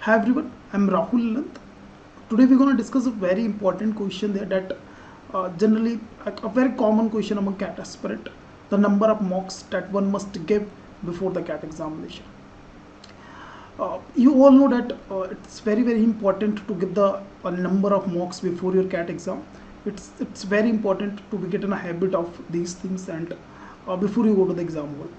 Hi everyone, I'm Rahul Nand. Today we're going to discuss a very important question there that generally a very common question among CAT aspirant, the number of mocks that one must give before the CAT examination. You all know that it's very important to give the number of mocks before your CAT exam. It's very important to be get in a habit of these things and before you go to the exam hall.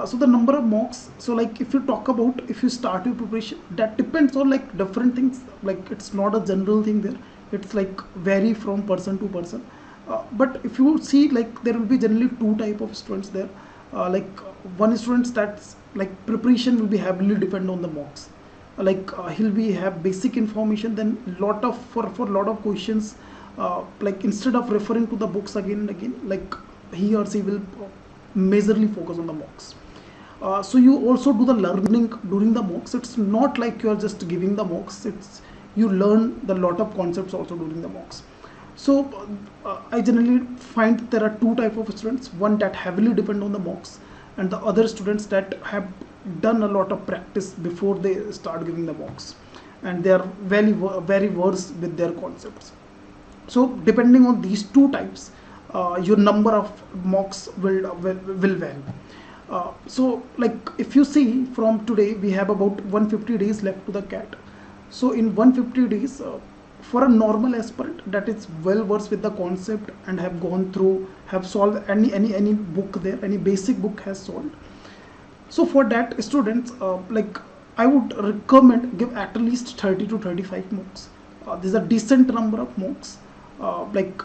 So the number of mocks, so like if you talk about if you start your preparation, that depends on like different things, like it's not a general thing there, it's like vary from person to person. But if you see, like there will be generally two type of students there. One students that's like preparation will be heavily depend on the mocks. He'll be have basic information, then lot of for lot of questions, like instead of referring to the books again and again, like he or she will majorly focus on the mocks. So you also do the learning during the mocks. It's not like you are just giving the mocks, it's you learn the lot of concepts also during the mocks. So I generally find there are two type of students, one that heavily depend on the mocks and the other students that have done a lot of practice before they start giving the mocks and they are very versed with their concepts. So depending on these two types, your number of mocks will vary. So like if you see from today we have about 150 days left to the CAT. So in 150 days, for a normal aspirant that is well versed with the concept and have gone through, have solved any book there, any basic book has solved. So for that students, like I would recommend give at least 30 to 35 mocks. This is a decent number of mocks. Like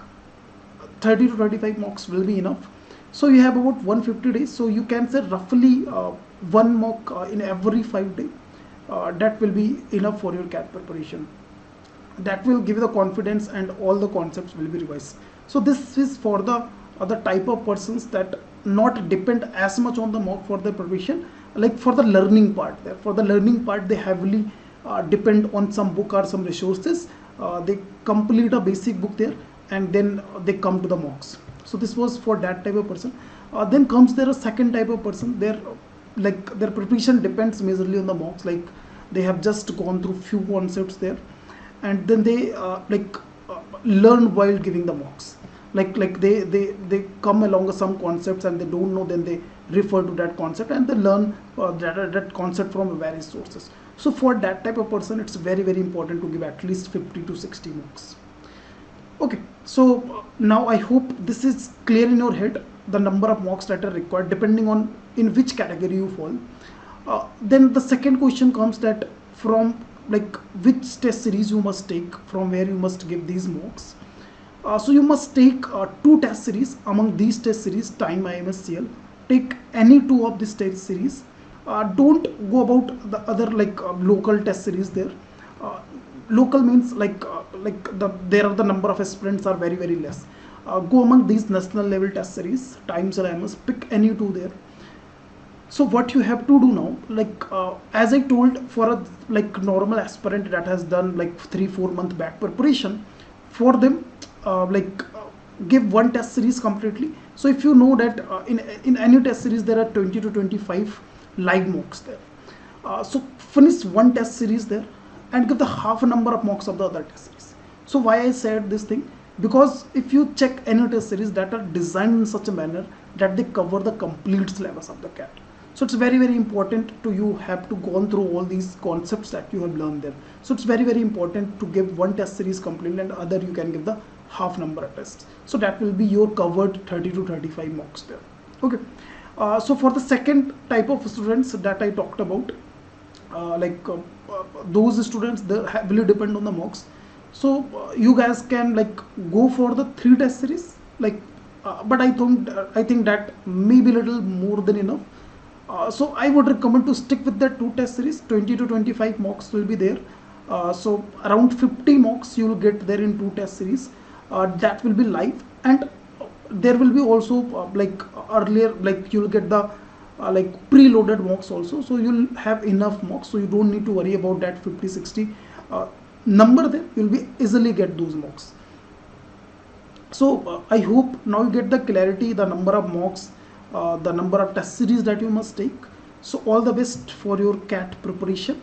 30 to 35 mocks will be enough. So you have about 150 days, so you can say roughly one mock in every 5 days. That will be enough for your CAT preparation. That will give you the confidence and all the concepts will be revised. So this is for the other type of persons that not depend as much on the mock for the preparation. Like for the learning part there, for the learning part they heavily depend on some book or some resources. They complete a basic book there and then they come to the mocks. So this was for that type of person. Then comes there a second type of person, their like their preparation depends majorly on the mocks, like they have just gone through few concepts there and then they learn while giving the mocks. They come along with some concepts and they don't know, then they refer to that concept and they learn that concept from various sources. So for that type of person it's very important to give at least 50 to 60 mocks. Okay, so now I hope this is clear in your head, the number of mocks that are required depending on in which category you fall. Then the second question comes that from like which test series you must take, from where you must give these mocks. So you must take two test series. Among these test series, Time, IMSCL, take any two of these test series. Don't go about the other local test series there. Local means there are the number of aspirants are very less. Go among these national level test series, Times or IMS, pick any two there. So what you have to do now, as I told, for a normal aspirant that has done like 3-4 month back preparation, for them give one test series completely. So if you know that in any test series there are 20 to 25 live mocks there, so finish one test series there and give the half a number of mocks of the other test series. So why I said this thing, because if you check any test series that are designed in such a manner that they cover the complete syllabus of the CAT. So it's very important to you have to go through all these concepts that you have learned there. So it's very important to give one test series completely and other you can give the half number of tests. So that will be your covered 30 to 35 mocks there. Okay. So for the second type of students that I talked about, those students, they heavily depend on the mocks. So you guys can go for the 3 test series, but I think that may be little more than enough. So I would recommend to stick with the 2 test series. 20 to 25 mocks will be there. So around 50 mocks you will get there in 2 test series. That will be live, and there will be also earlier, you will get the preloaded mocks also. So you'll have enough mocks, so you don't need to worry about that 50-60 number there. You'll be easily get those mocks. So I hope now you get the clarity, the number of mocks, the number of test series that you must take. So all the best for your CAT preparation.